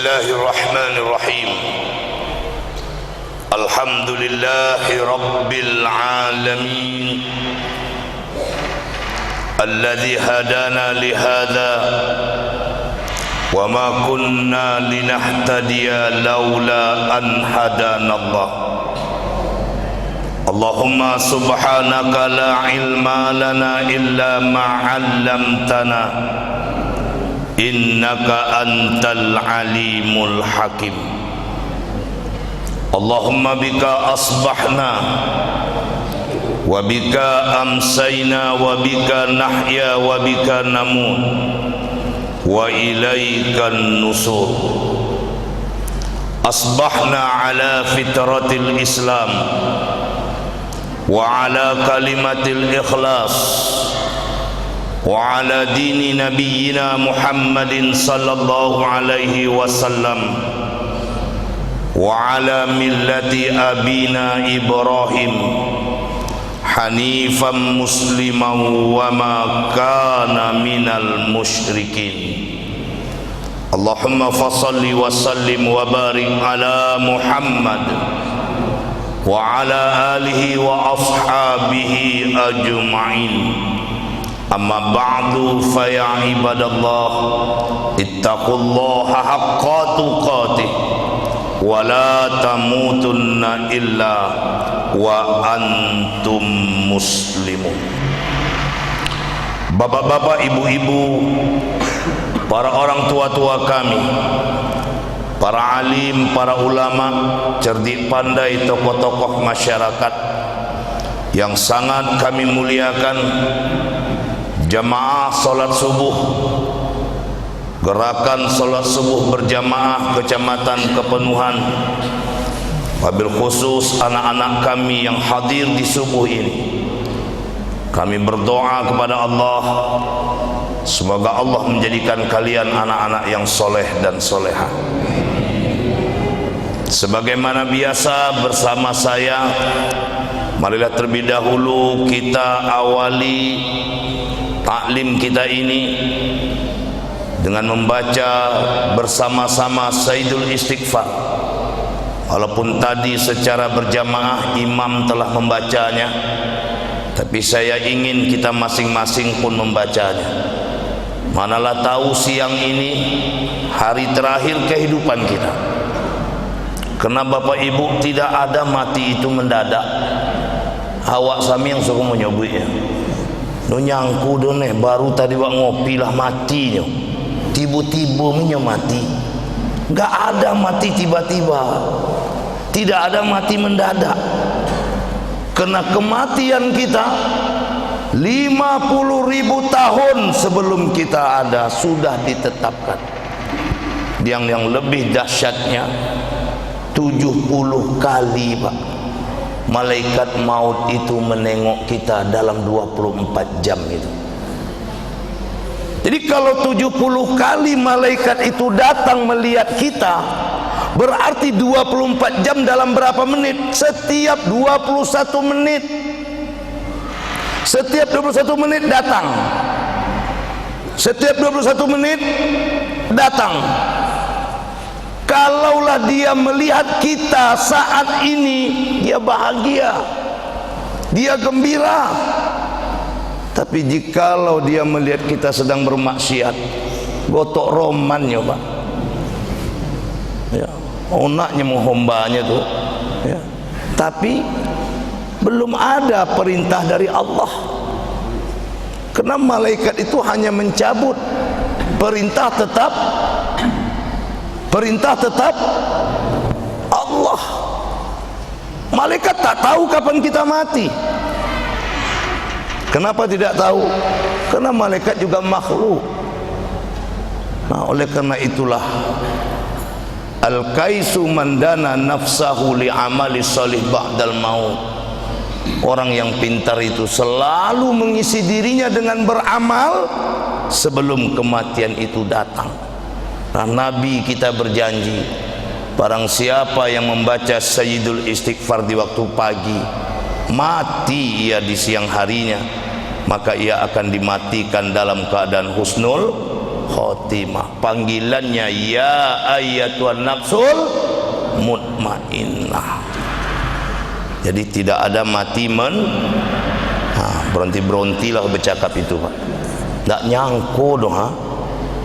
Bismillahirrahmanirrahim. Alhamdulillahi rabbil alamin, alladzi hadana li hadza wa ma kunna linahtadiya laula an hadana Allah. Allahumma subhanaka la ilma lana illa ma 'allamtana innaka antal alimul hakim. Allahumma bika asbahna wa bika amsayna wa bika nahya wa bika namut wa ilaikan nusur. Asbahna ala fitratil Islam wa ala kalimatil ikhlas wa ala dini nabiyyina Muhammadin sallallahu alaihi wasallam wa ala millati abina Ibrahim hanifan musliman wa ma kana minal musyrikin. Allahumma fasalli wa sallim wa barik ala Muhammad wa ala alihi wa ashabihi ajma'in. Amma ba'du fa ya ibadallah ittaqullaha haqqa tuqatih wa la tamutunna illa wa antum muslimun. Bapak-bapak, ibu-ibu, para orang tua-tua kami, para alim, para ulama, cerdik pandai, tokoh-tokoh masyarakat yang sangat kami muliakan, jamaah salat subuh, gerakan salat subuh berjamaah Kecamatan Kepenuhan, wabil khusus anak-anak kami yang hadir di subuh ini. Kami berdoa kepada Allah, semoga Allah menjadikan kalian anak-anak yang soleh dan soleha. Sebagaimana biasa bersama saya, marilah terlebih dahulu kita awali taklim kita ini dengan membaca bersama-sama Sayyidul Istighfar. Walaupun tadi secara berjamaah imam telah membacanya, tapi saya ingin kita masing-masing pun membacanya. Manalah tahu siang ini hari terakhir kehidupan kita. Karena Bapak Ibu, tidak ada mati itu mendadak. Awak sami yang suka menyebutnya. No nyangku done baru tadi wak ngopi lah mati nyo. Tiba-tiba minyo mati. Gak ada mati tiba-tiba. Tidak ada mati mendadak. Karena kematian kita 50.000 tahun sebelum kita ada sudah ditetapkan. Yang lebih dahsyatnya 70 kali Pak, malaikat maut itu menengok kita dalam 24 jam itu. Jadi kalau 70 kali malaikat itu datang melihat kita, berarti 24 jam dalam berapa menit? Setiap 21 menit. Setiap 21 menit datang. Setiap 21 menit datang. Kalaulah dia melihat kita saat ini, dia bahagia, dia gembira. Tapi jikalau dia melihat kita sedang bermaksiat, gotok romannya Pak, ya, onaknya menghombanya tuh, ya. Tapi belum ada perintah dari Allah. Karena malaikat itu hanya mencabut, perintah tetap Allah. Malaikat tak tahu kapan kita mati. Kenapa tidak tahu? Karena malaikat juga makhluk. Nah, oleh karena itulah al-kaisu mandana nafsahu li amali salih ba'dal maut. Orang yang pintar itu selalu mengisi dirinya dengan beramal sebelum kematian itu datang. Nah, Nabi kita berjanji, barang siapa yang membaca Sayyidul Istighfar di waktu pagi, mati ia di siang harinya, maka ia akan dimatikan dalam keadaan husnul khotimah. Panggilannya ya ayyatuhan nafsul mutmainnah. Jadi tidak ada mati berhenti-berhentilah bercakap itu, Pak. Tak nyangko dong, ha?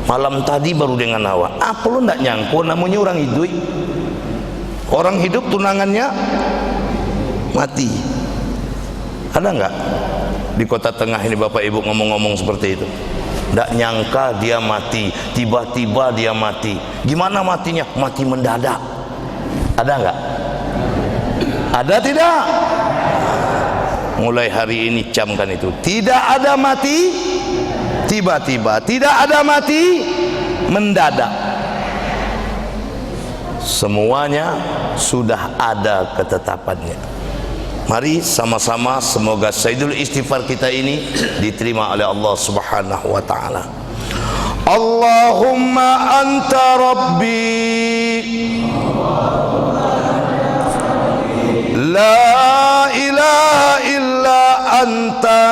Malam tadi baru dengan awak. Apa lo tak nyangko, namanya orang hidup. Orang hidup tunangannya mati. Ada nggak di kota tengah ini Bapak Ibu ngomong-ngomong seperti itu? Tak nyangka dia mati, tiba-tiba dia mati. Gimana matinya? Mati mendadak. Ada nggak? Ada tidak? Mulai hari ini camkan itu. Tidak ada mati tiba-tiba, tidak ada mati mendadak. Semuanya sudah ada ketetapannya. Mari sama-sama semoga Sayyidul Istighfar kita ini diterima oleh Allah Subhanahu wa taala. Allahumma anta rabbi la ilaha illa anta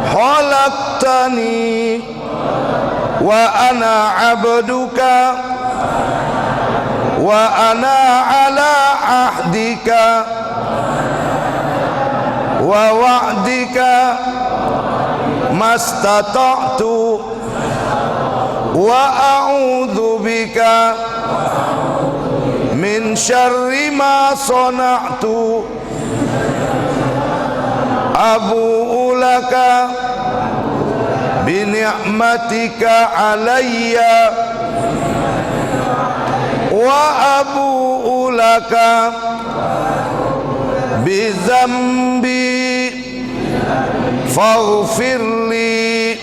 khalaqtani wa ana abduka wa ana ala ahdika wa wa'dika mastata'tu wa a'udzu bika min syarri ma sana'tu abu'u laka bi ni'matika alayya wa abu'u laka bi dzambi faghfirli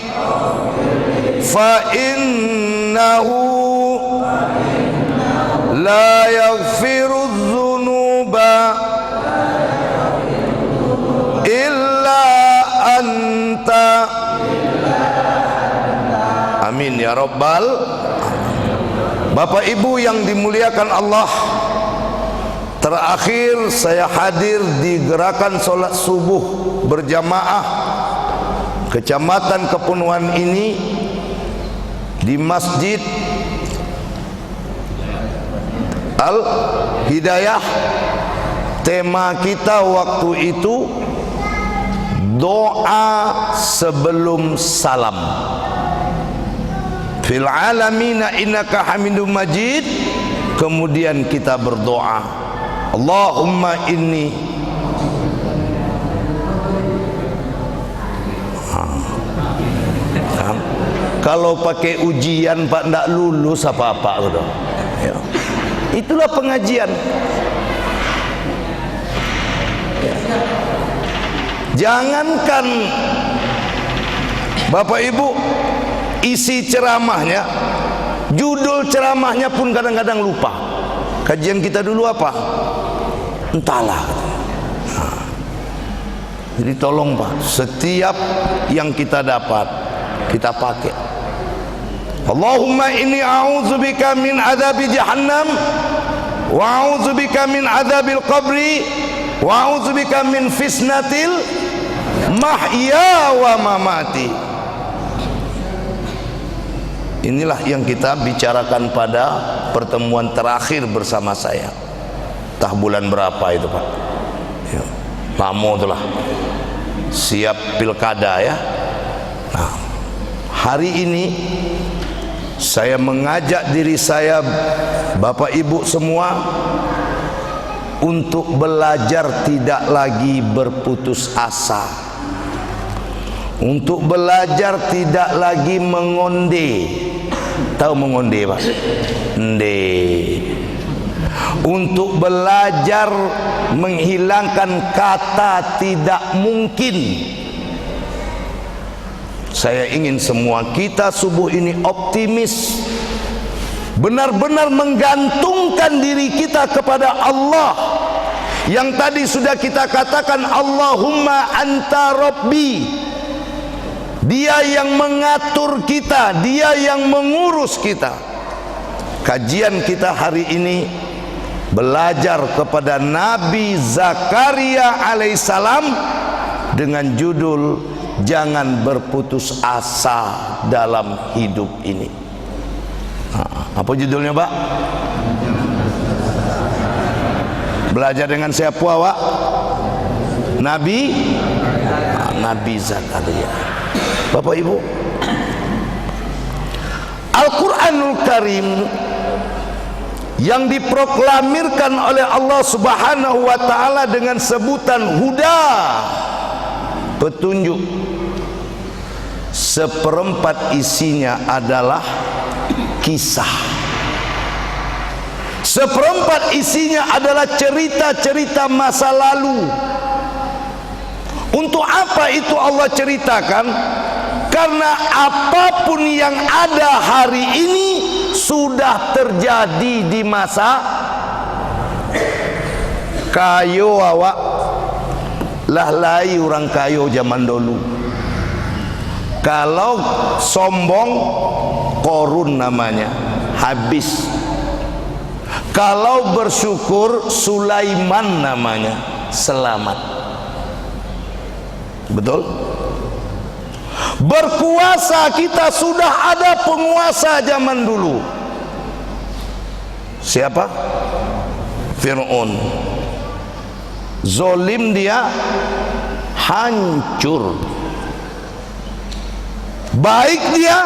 fa innahu la yaghfiru dzunuba illa anta. Amin ya rabbal. Bapak Ibu yang dimuliakan Allah, terakhir saya hadir di gerakan sholat subuh berjamaah Kecamatan Kepunuhan ini di Masjid Al-Hidayah. Tema kita waktu itu doa sebelum salam. Fil alamina innaka hamidum majid. Kemudian kita berdoa, Allahumma inni kalau pakai ujian Pak ndak lulus apa-apa gitu. Ya. Itulah pengajian. Ya. Jangankan Bapak Ibu isi ceramahnya, judul ceramahnya pun kadang-kadang lupa. Kajian kita dulu apa? Entahlah. Nah. Jadi tolong Pak, setiap yang kita dapat kita pakai. Allahumma inni a'udzubika min adzabi jahannam wa a'udzubika min adzabil qabri wa a'udzubika min fitnatil mahya wa mamati. Inilah yang kita bicarakan pada pertemuan terakhir bersama saya. Entah bulan berapa itu Pak ya, lama itulah, siap pilkada ya. Nah, hari ini saya mengajak diri saya, Bapak Ibu semua, untuk belajar tidak lagi berputus asa, untuk belajar tidak lagi mengonde. Tahu mengonde Pak? Nde. Untuk belajar menghilangkan kata tidak mungkin. Saya ingin semua kita subuh ini optimis, benar-benar menggantungkan diri kita kepada Allah. Yang tadi sudah kita katakan, Allahumma anta rabbi. Dia yang mengatur kita, dia yang mengurus kita. Kajian kita hari ini belajar kepada Nabi Zakaria alaihissalam dengan judul jangan berputus asa dalam hidup ini. Apa judulnya, Pak? Belajar dengan siapa, Pak? Nabi Zakaria. Bapak Ibu, Al-Quranul Karim yang diproklamirkan oleh Allah Subhanahu wa ta'ala dengan sebutan huda, petunjuk, seperempat isinya adalah kisah. Seperempat isinya adalah cerita-cerita masa lalu. Untuk apa itu Allah ceritakan? Karena apapun yang ada hari ini sudah terjadi di masa kayo awak lah lai orang kayo zaman dulu. Kalau sombong, Korun namanya, habis. Kalau bersyukur, Sulaiman namanya, selamat. Betul? Berkuasa, kita sudah ada penguasa zaman dulu. Siapa? Fir'aun. Zolim dia, hancur. Baik dia,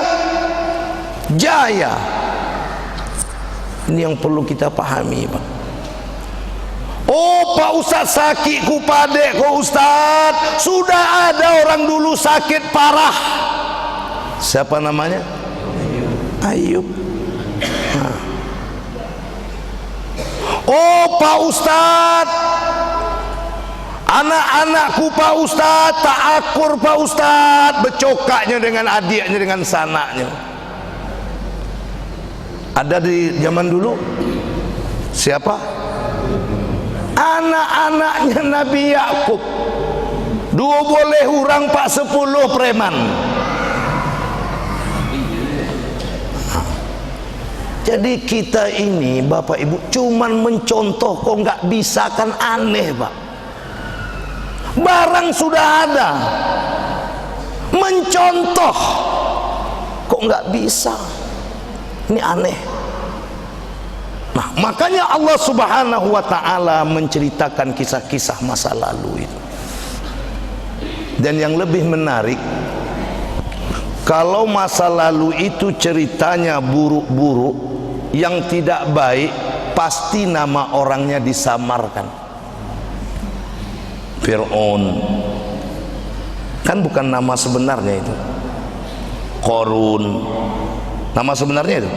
jaya. Ini yang perlu kita pahami, Pak. Oh, Pak Ustadz sakit ku padek kok Ustadz. Sudah ada orang dulu sakit parah. Siapa namanya? Ayub. Oh, Pak Ustadz, anak-anakku Pak Ustadz tak akur Pak Ustadz, becokaknya dengan adiknya, dengan sanaknya. Ada di zaman dulu. Siapa? Anak-anaknya Nabi Yakub. Dua boleh hurang 10 preman. Jadi kita ini Bapak Ibu cuman mencontoh, kok nggak bisa, kan aneh, Pak. Barang sudah ada, mencontoh kok nggak bisa. Ini aneh. Nah, makanya Allah Subhanahu wa ta'ala menceritakan kisah-kisah masa lalu itu. Dan yang lebih menarik, kalau masa lalu itu ceritanya buruk-buruk, yang tidak baik, pasti nama orangnya disamarkan. Fir'aun kan bukan nama sebenarnya itu. Korun nama sebenarnya itu?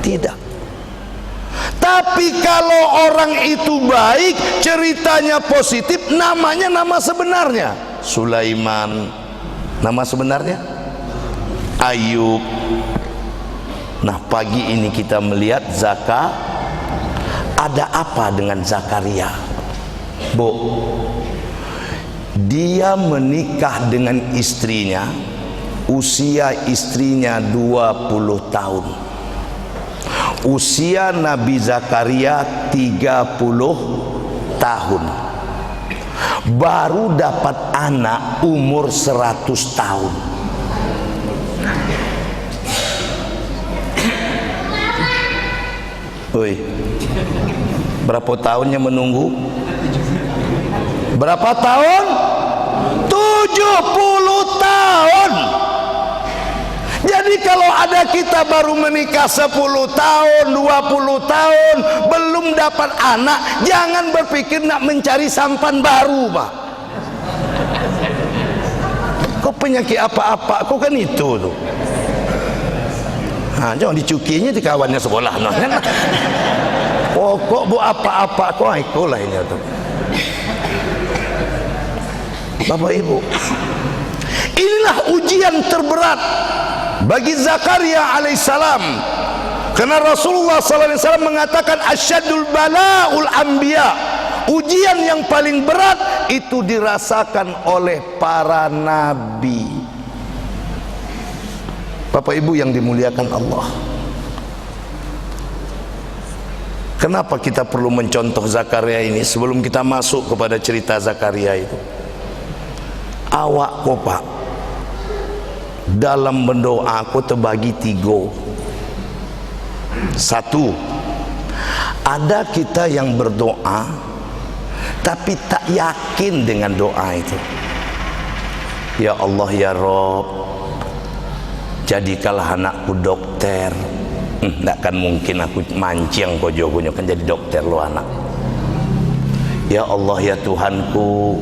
Tidak. Tapi kalau orang itu baik, ceritanya positif, namanya nama sebenarnya. Sulaiman, nama sebenarnya Ayub. Nah, pagi ini kita melihat ada apa dengan Zakaria? Bu, dia menikah dengan istrinya, usia istrinya 20 tahun. Usia Nabi Zakaria 30 tahun. Baru dapat anak umur 100 tahun. Woi, berapa tahunnya menunggu? Berapa tahun? 70 tahun. Jadi kalau ada kita baru menikah 10 tahun, 20 tahun, belum dapat anak, jangan berpikir nak mencari sampan baru, Pak. Kok penyakit apa-apa, kok kan itu tuh. Nah, jangan dicukinya di kawannya sekolah, no. Kok bu apa-apa, kok ikulah ini tuh. Bapak Ibu, inilah ujian terberat bagi Zakaria alaihissalam, karena Rasulullah SAW mengatakan asyadul bala'ul anbiya, ujian yang paling berat itu dirasakan oleh para nabi. Bapak Ibu yang dimuliakan Allah, kenapa kita perlu mencontoh Zakaria ini? Sebelum kita masuk kepada cerita Zakaria itu, awak kok Pak, dalam berdoa aku terbagi 3. Satu, ada kita yang berdoa tapi tak yakin dengan doa itu. Ya Allah ya Rob, jadikanlah anakku dokter. Tak kan mungkin aku mancing kau jogonya kan jadi dokter lo anak. Ya Allah ya Tuhanku,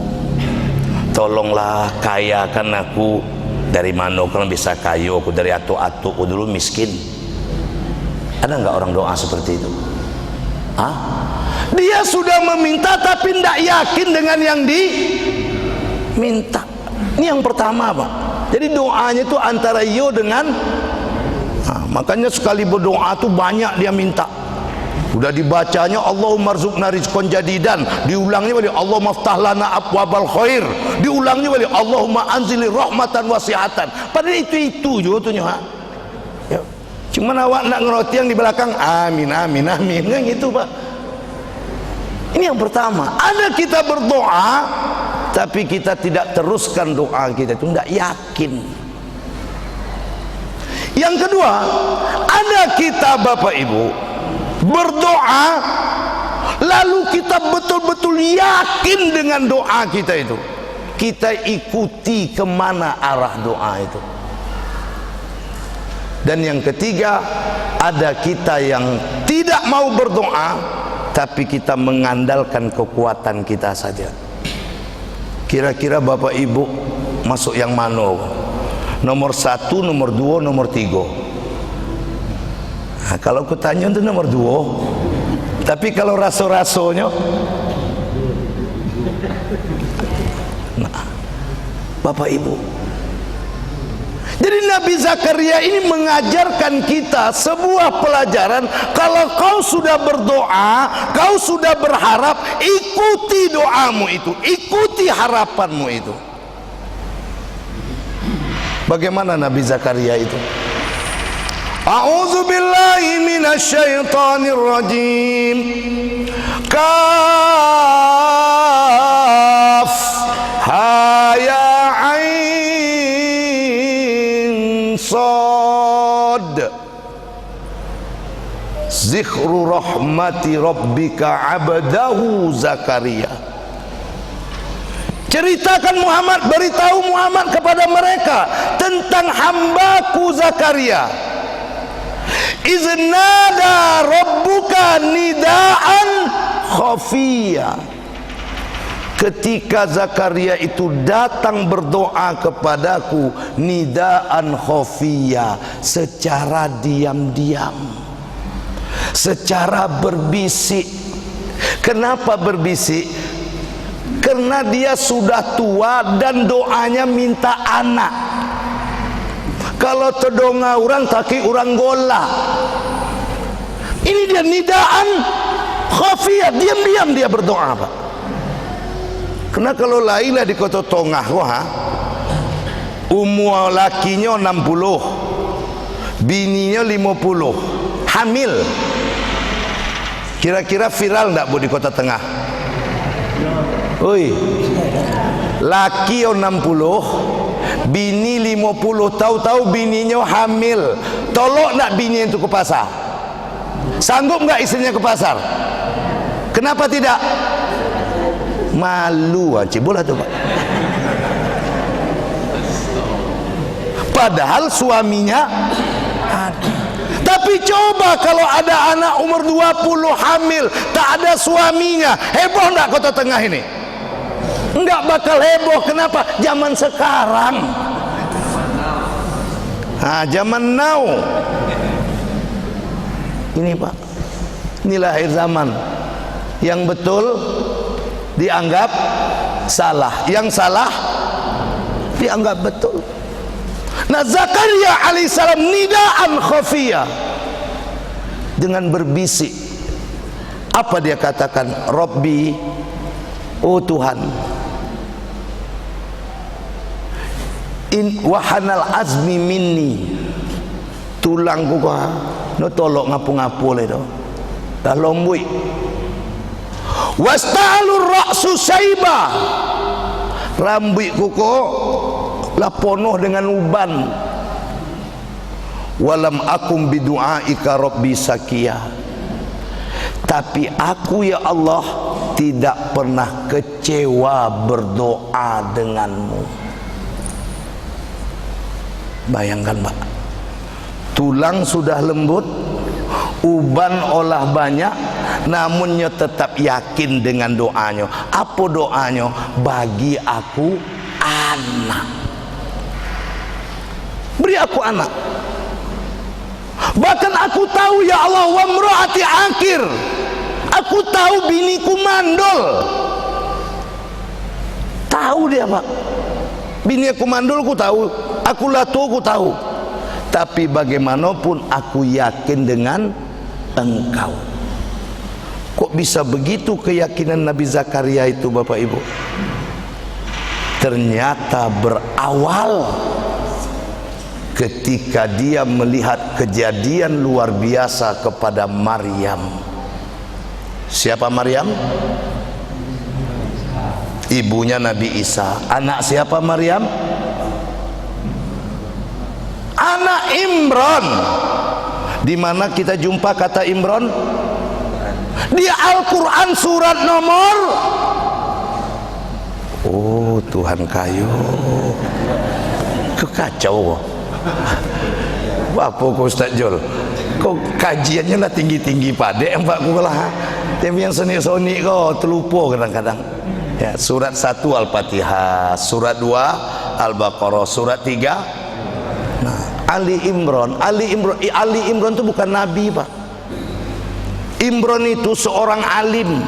tolonglah kayakan aku. Dari mana kalau bisa kayu aku? Dari atu-atu dulu miskin. Ada nggak orang doa seperti itu? Dia sudah meminta tapi tidak yakin dengan yang diminta. Ini yang pertama, Pak. Jadi doanya itu antara yo dengan makanya sekali berdoa tuh banyak dia minta. Udah dibacanya Allahumma rzuqna rizqan jadidan, diulangnya wali Allahumma ftah lana abwabal khair, diulangnya wali Allahumma anzili rahmatan wasi'atan. Padahal itu juga tuh ya. Cuman awak nak ngeroti yang di belakang amin amin amin kan gitu, Pak. Ini yang pertama. Ada kita berdoa tapi kita tidak teruskan doa kita, itu tidak yakin. Yang kedua, ada kita Bapak Ibu berdoa lalu kita betul-betul yakin dengan doa kita itu, kita ikuti kemana arah doa itu. Dan yang ketiga, ada kita yang tidak mau berdoa tapi kita mengandalkan kekuatan kita saja. Kira-kira Bapak Ibu masuk yang mana? Nomor 1, nomor 2, nomor 3. Nah, kalau aku tanya itu nomor 2. Tapi kalau raso-rasonya, nah, Bapak Ibu, jadi Nabi Zakaria ini mengajarkan kita sebuah pelajaran. Kalau kau sudah berdoa, kau sudah berharap, ikuti doamu itu, ikuti harapanmu itu. Bagaimana Nabi Zakaria itu? A'udzu billahi minasyaitonir rajim. Kaf ha ya ain sad. Zikru rahmati rabbika 'abdahu Zakaria. Ceritakan Muhammad, beritahu Muhammad kepada mereka tentang hambaku Zakaria. Iznada rabbuka nidaan khafiyya. Ketika Zakaria itu datang berdoa kepadaku nidaan khafiyya, secara diam-diam, secara berbisik. Kenapa berbisik? Karena dia sudah tua dan doanya minta anak. Kalau terdonga orang taki orang gola. Ini dia nidaan khafiyah, diam-diam dia berdoa, Pak. Karena kalau lainlah di kota tengah, umur lakinya 60, bininya 50, hamil. Kira-kira viral enggak Bu di kota tengah? Oi, laki 60, bini 50, tahu-tahu bininya hamil. Tolok nak bini itu ke pasar? Sanggup nggak istrinya ke pasar? Kenapa tidak? Malu aja, boleh tuh Pak. Padahal suaminya ada. Tapi coba kalau ada anak umur 20 hamil, tak ada suaminya, heboh enggak kota tengah ini? Enggak bakal heboh. Kenapa? Zaman sekarang. Zaman now. Ini Pak, inilah akhir zaman. Yang betul dianggap salah, yang salah dianggap betul. Nah, Zakaria alaihissalam nidaan khafiyah, dengan berbisik. Apa dia katakan? Rabbi, oh Tuhan, in wahanal azmi minni, tulangku kau no tolok ngapu-ngapu le do dah lombui, wasta'alur ra'su saiba, rambutku kok lah penuh dengan uban, walam akum bidu'aika rabbi sakiya. Tapi aku ya Allah tidak pernah kecewa berdoa denganmu. Bayangkan Pak, tulang sudah lembut, uban olah banyak, namunnya tetap yakin dengan doanya. Apa doanya? Bagi aku anak, beri aku anak. Bahkan aku tahu ya Allah, wa mraati akir, aku tahu biniku mandul. Tahu dia Pak, bini aku mandul, aku tahu. Aku latu, aku tahu. Tapi bagaimanapun aku yakin dengan engkau. Kok bisa begitu keyakinan Nabi Zakaria itu Bapak Ibu? Ternyata berawal ketika dia melihat kejadian luar biasa kepada Maryam. Siapa Maryam? Ibunya Nabi Isa. Anak siapa Maryam? Anak Imran. Di mana kita jumpa kata Imran? Di Al-Quran surat nomor. Oh Tuhan kayu, kekacau. Apa kau Ustaz Jol? Kau kajiannya lah tinggi-tinggi padek Pak kulah. Tapi yang seni-seni kau terlupa kadang-kadang. Ya, surat 1 Al-Fatihah, surat 2 Al-Baqarah, surat 3 Ali Imran. Ali Imran itu bukan nabi Pak. Imran itu seorang alim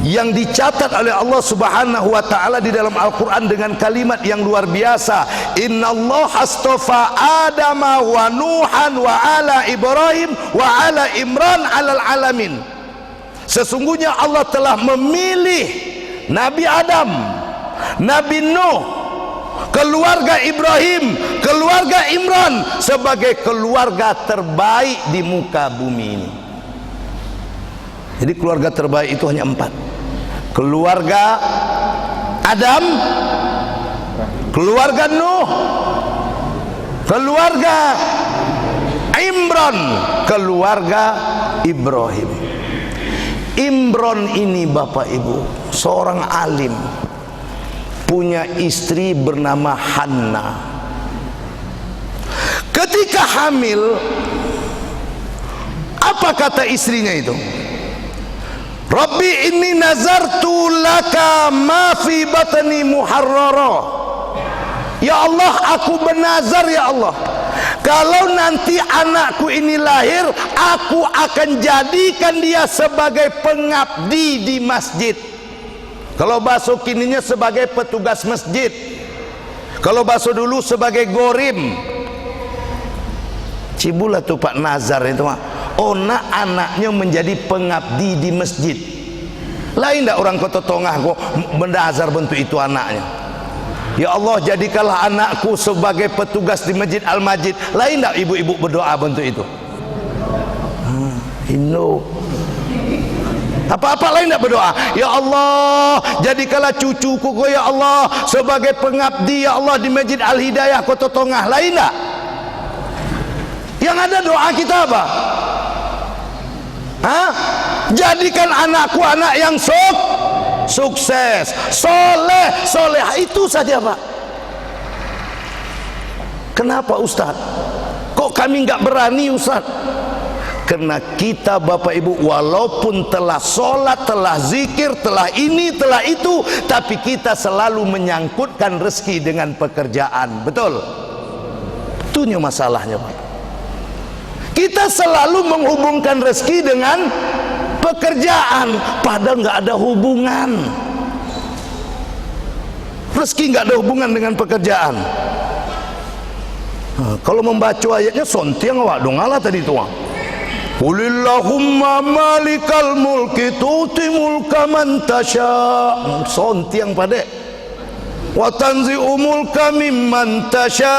yang dicatat oleh Allah Subhanahu wa taala di dalam Al-Qur'an dengan kalimat yang luar biasa. Innallaha astafa Adama wa Nuhan wa ala Ibrahim wa ala Imran alal alamin. Sesungguhnya Allah telah memilih Nabi Adam, Nabi Nuh, keluarga Ibrahim, keluarga Imran sebagai keluarga terbaik di muka bumi ini. Jadi keluarga terbaik itu hanya 4. Keluarga Adam, keluarga Nuh, keluarga Imran, keluarga Ibrahim. Imran ini Bapak Ibu seorang alim, punya istri bernama Hanna. Ketika hamil, apa kata istrinya itu? Rabbi inni nazartu laka ma fi batni muharrara. Ya Allah, aku bernazar ya Allah, kalau nanti anakku ini lahir, aku akan jadikan dia sebagai pengabdi di masjid. Kalau bahasa kininya sebagai petugas masjid, kalau bahasa dulu sebagai gorim. Cibulah tuh Pak Nazar itu Pak. Ona anaknya menjadi pengabdi di masjid. Lain tak orang kota tengah kok mendazar bentuk itu anaknya. Ya Allah, jadikanlah anakku sebagai petugas di masjid Al-Majid. Lain tak ibu-ibu berdoa bentuk itu? Apa-apa lain tak berdoa? Ya Allah, jadikanlah cucuku ya Allah sebagai pengabdi ya Allah di masjid Al-Hidayah kota tengah. Lain tak? Yang ada doa kita apa? Jadikan anakku anak yang sukses, soleh, soleh, itu saja Pak. Kenapa Ustaz? Kok kami nggak berani Ustaz? Karena kita Bapak Ibu walaupun telah sholat, telah zikir, telah ini, telah itu, tapi kita selalu menyangkutkan rezeki dengan pekerjaan. Betul? Itunya masalahnya Pak. Kita selalu menghubungkan rezeki dengan pekerjaan, padahal nggak ada hubungan. Rezeki nggak ada hubungan dengan pekerjaan. Kalau membaca ayatnya sontiang awak dong Allah tadi tuang. Qulillahumma malikal mulki tu'ti mulka man tasya. Sontiang pada. Wa tanzi'u mulka mimman tasya.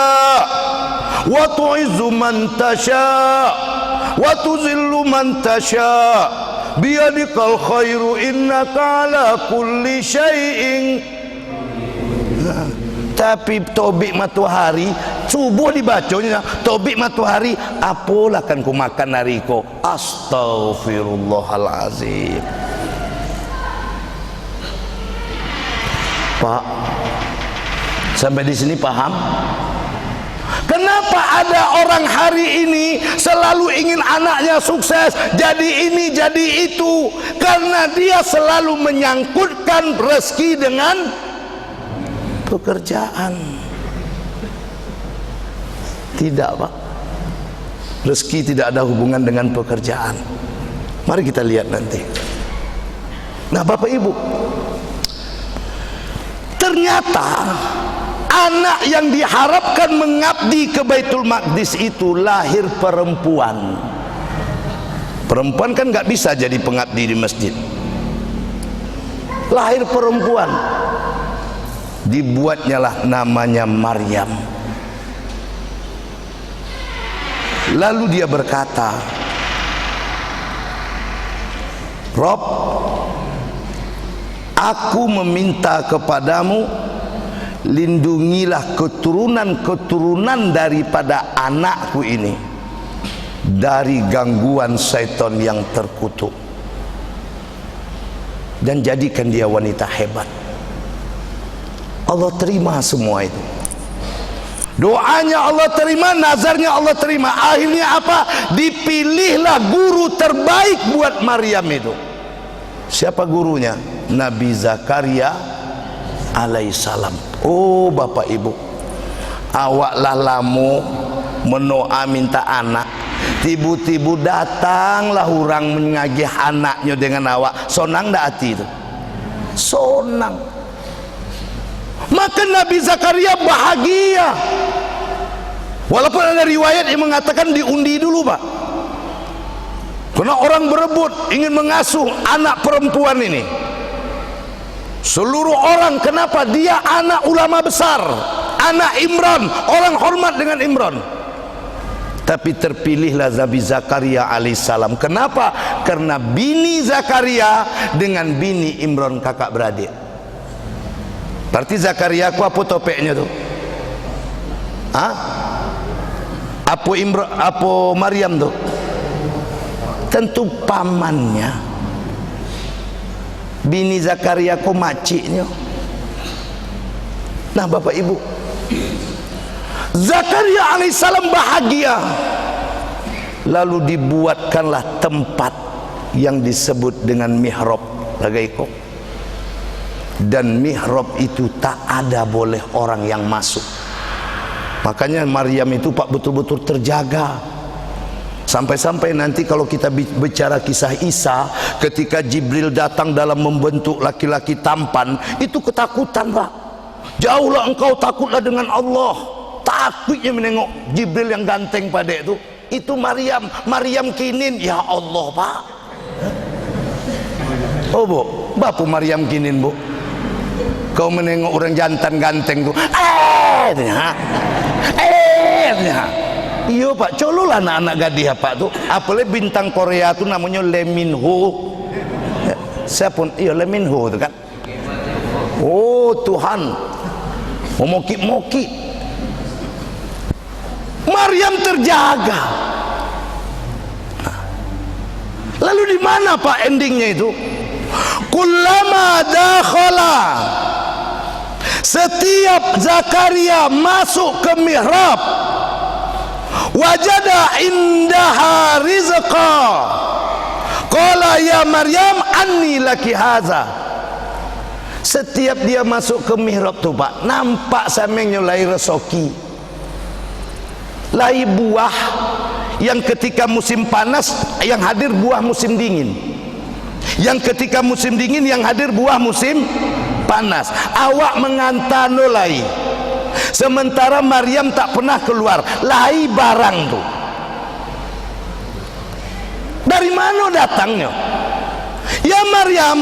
Wa tu'izzu man tasya wa tuzillu man tasya biyadikal khairu innaka ala kulli syai'in. Tapi tobik matahari subuh dibacanya tobik matahari apalah kan ku makan nariko. Astaghfirullahalazim. Pak, sampai di sini paham? Kenapa ada orang hari ini selalu ingin anaknya sukses, jadi ini, jadi itu? Karena dia selalu menyangkutkan rezeki dengan pekerjaan. Tidak, Pak. Rezeki tidak ada hubungan dengan pekerjaan. Mari kita lihat nanti. Nah, Bapak Ibu, ternyata anak yang diharapkan mengabdi ke Baitul Maqdis itu lahir perempuan. Perempuan kan nggak bisa jadi pengabdi di masjid. Lahir perempuan, dibuatnyalah namanya Maryam. Lalu dia berkata, Rob, aku meminta kepadamu, lindungilah keturunan-keturunan daripada anakku ini dari gangguan syaitan yang terkutuk, dan jadikan dia wanita hebat. Allah terima semua itu. Doanya Allah terima, nazarnya Allah terima. Akhirnya apa? Dipilihlah guru terbaik buat Maryam itu. Siapa gurunya? Nabi Zakaria alaihissalam. Oh Bapak Ibu, awaklah lamu menoa minta anak, tibu-tibu datanglah orang mengagih anaknya dengan awak. Sonang dah hati itu? Sonang. Maka Nabi Zakaria bahagia. Walaupun ada riwayat yang mengatakan diundi dulu, Pak. Karena orang berebut ingin mengasuh anak perempuan ini. Seluruh orang, kenapa? Dia anak ulama besar, anak Imran, orang hormat dengan Imran. Tapi terpilihlah Nabi Zakaria alaihissalam. Kenapa? Karena bini Zakaria dengan bini Imran kakak beradik. Berarti Zakaria aku apa topeknya tuh? Hah? Apa Imran, apa Maryam tuh? Tentu pamannya. Bini Zakaria ku makciknya. Nah Bapak Ibu, Zakaria alaihissalam bahagia. Lalu dibuatkanlah tempat yang disebut dengan mihrab lagaiko. Dan mihrab itu tak ada boleh orang yang masuk. Makanya Maryam itu Pak betul-betul terjaga. Sampai-sampai nanti kalau kita bicara kisah Isa, ketika Jibril datang dalam membentuk laki-laki tampan, itu ketakutan, Pak. Jauhlah engkau, takutlah dengan Allah. Takutnya menengok Jibril yang ganteng pada itu. Itu Maryam kinin, ya Allah, Pak. Oh Bu, bapu Maryam kinin, Bu. Kau menengok orang jantan ganteng tuh, iya Pak, colol anak-anak gadis Pak tuh. Apalagi bintang Korea tuh namanya Lee Min Ho. Siapa? Iya Lee Min Ho tuh kan. Oh Tuhan, memoki-moki. Maryam terjaga. Nah, lalu di mana Pak endingnya itu? Kullama dakhala, setiap Zakaria masuk ke mihrab, wajada indaha rizqa, qala ya Maryam anni laki haza. Setiap dia masuk ke mihrab tuh Pak, nampak samengnya lai resoki, lai buah yang ketika musim panas yang hadir buah musim dingin, yang ketika musim dingin yang hadir buah musim panas. Awak mengantar nolai, sementara Maryam tak pernah keluar. Lai barang tuh dari mana datangnya? Ya Maryam,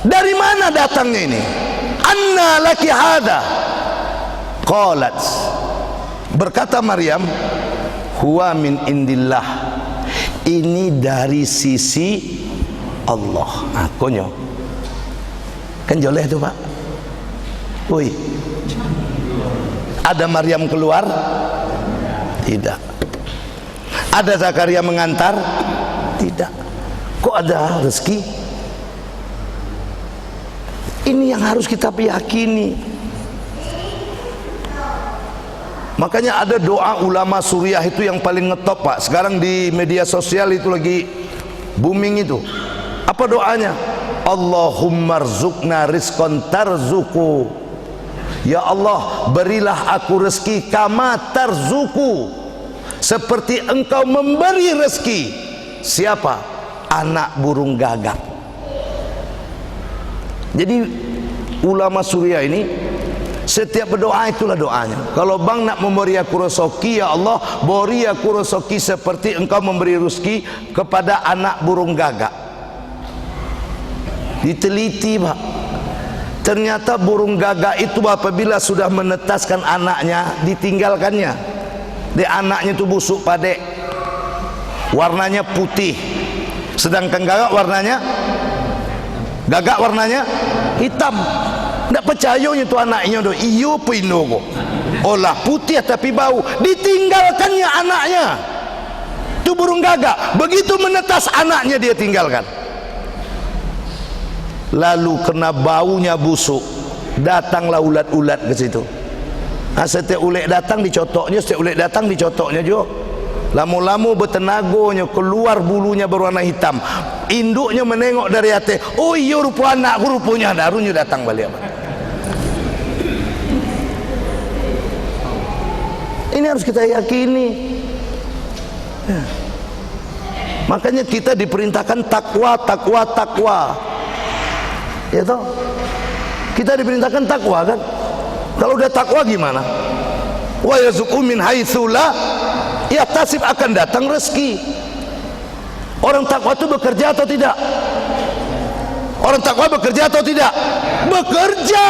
dari mana datangnya ini? Anna laki hada. Qalat, berkata Maryam, huwa min indillah, ini dari sisi Allah. Akunya kan joleh tuh Pak. Woi, Ada Maryam keluar? Tidak. Ada Zakaria mengantar? Tidak. Kok ada rezeki? Ini yang harus kita yakini. Makanya ada doa ulama Suriah itu yang paling ngetop, Pak. Sekarang di media sosial itu lagi booming itu. Apa doanya? Allahumma rzuqna rizqan tarzuku. Ya Allah, berilah aku rezeki kama tarzuku, seperti engkau memberi rezeki siapa? Anak burung gagak. Jadi ulama Suriah ini setiap berdoa itulah doanya. Kalau bang nak memberi aku rezeki, ya Allah beri aku rezeki seperti engkau memberi rezeki kepada anak burung gagak. Diteliti, Pak. Ternyata burung gagak itu apabila sudah menetaskan anaknya, ditinggalkannya. Anaknya itu busuk padek, warnanya putih. Sedangkan gagak warnanya hitam. Tidak percayanya itu anaknya do. Iyo pindo kok. Olah putih tapi bau. Ditinggalkannya anaknya. Itu burung gagak. Begitu menetas anaknya dia tinggalkan. Lalu kena baunya busuk, datanglah ulat-ulat ke situ. Nah, setiap ulat datang dicotoknya, juga. Lama-lama bertenagonya keluar bulunya berwarna hitam. Induknya menengok dari atas. Oh iya rupa anakku rupanya. Darunya datang balik. Ini harus kita yakini. Ya. Makanya kita diperintahkan takwa. Ya toh? Kita diperintahkan takwa kan? Kalau udah takwa gimana? Wa yarzuqu min haitsu la yahtasib, akan datang rezeki. Orang takwa itu bekerja atau tidak? Orang takwa bekerja atau tidak? Bekerja.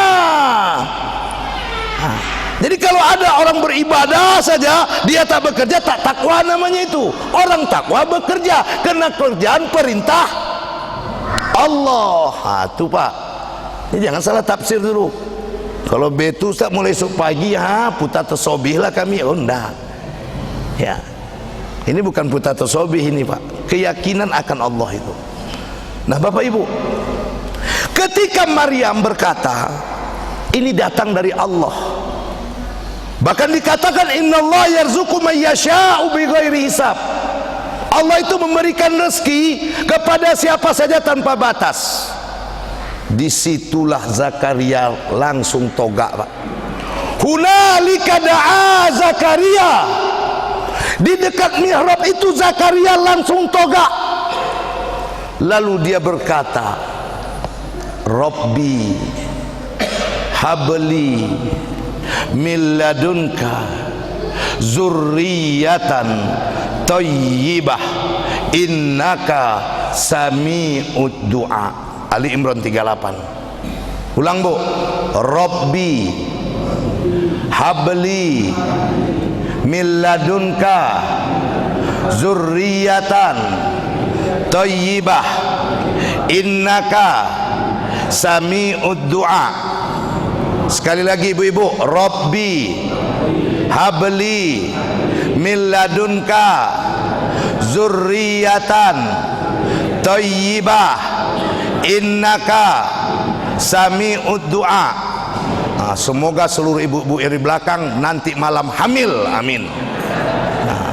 Nah, jadi kalau ada orang beribadah saja dia tak bekerja, tak takwa namanya itu. Orang takwa bekerja karena kerjaan perintah Allah. Itu Pak, ini jangan salah tafsir dulu. Kalau betul Ustaz mulai esok pagi putar tasobih lah kami. Oh enggak. Ya, ini bukan putar tasobih ini Pak, keyakinan akan Allah itu. Nah Bapak Ibu, ketika Maryam berkata ini datang dari Allah, bahkan dikatakan innallaha yarzuqu may yasha'u bighairi hisab. Allah itu memberikan rezeki kepada siapa saja tanpa batas. Disitulah Zakaria langsung togak, Pak. Hunalika da'a Zakaria. Di dekat mihrab itu Zakaria langsung togak. Lalu dia berkata, Rabbi habli min ladunka zurriyatan thayyibah innaka sami'ud du'a. Ali Imran 38. Ulang Bu. Rabbi habli min ladunka zurriyatan thayyibah innaka sami'ud du'a. Sekali lagi ibu-ibu, Rabbi habli min ladunka zurriyatan thayyibah innaka sami'ud du'a. Nah, semoga seluruh ibu-ibu di belakang nanti malam hamil, amin. Nah,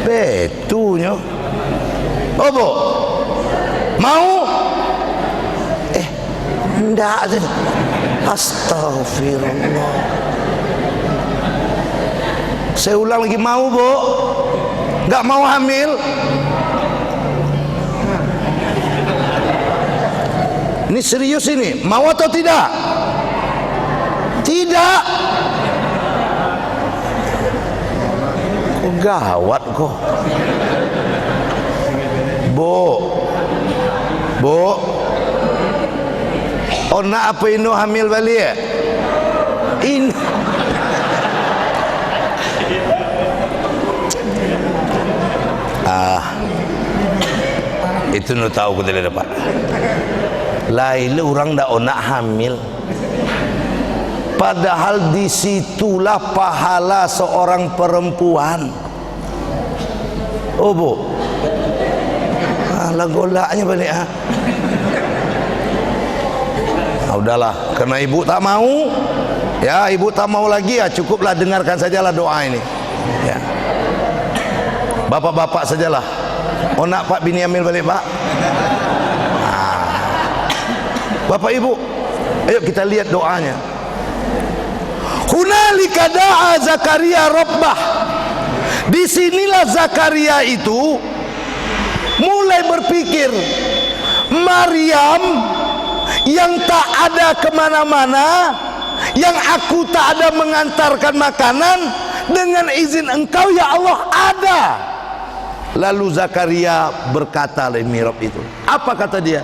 betunya. Oh Bu, mau? Enggak. Astagfirullah. Saya ulang lagi, mau Bu? Enggak mau hamil? Ini serius ini, mau atau tidak? Tidak. Kok gawat kok. Bu. Oh nak apa ini hamil balik ya? Ini itu nu tahu kita dapat. Lain orang dah nak hamil. Padahal disitulah pahala seorang perempuan. Oh bu, golaknya balik udahlah, karena ibu tak mau, ya ibu tak mau lagi, ya cukuplah, dengarkan sajalah doa ini. Ya. Bapak-bapak sajalah. Oh nak Pak Bini ambil balik Pak. Bapak Ibu, ayo kita lihat doanya. Hunalika da'a Zakaria Rabbah. Disinilah Zakaria itu mulai berpikir, Maryam yang tak ada kemana-mana, yang aku tak ada mengantarkan makanan, dengan izin engkau ya Allah ada. Lalu Zakaria berkata oleh mihrab itu, apa kata dia?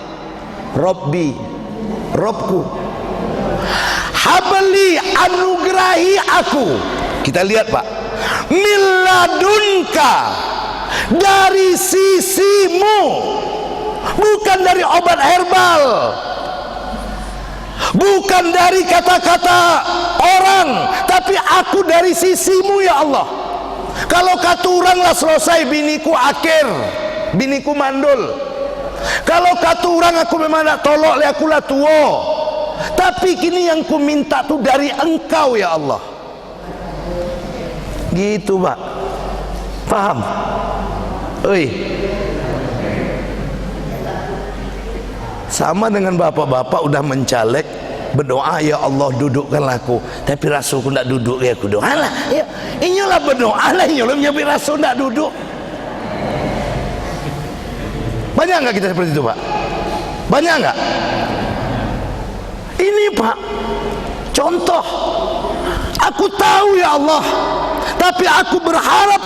Rabbi, Robku, habli, anugerahi aku. Kita lihat Pak, miladunka, dari sisimu, bukan dari obat herbal, bukan dari kata-kata orang, tapi aku dari sisimu ya Allah. Kalau kata orang lah selesai, biniku akhir, biniku mandul. Kalau kata orang aku memang nak tolok le, aku lah tua. Tapi kini yang ku minta tu dari engkau ya Allah. Gitu Pak, paham? Oi, sama dengan bapak-bapak udah mencalek, berdoa ya Allah dudukkanlah aku, tapi rasulku tidak duduk, ya aku doa lah, ya inyolah berdoa lah, inyolah menjadi rasul tidak duduk. Banyak nggak kita seperti itu Pak? Banyak nggak? Ini Pak contoh, aku tahu ya Allah, tapi aku berharap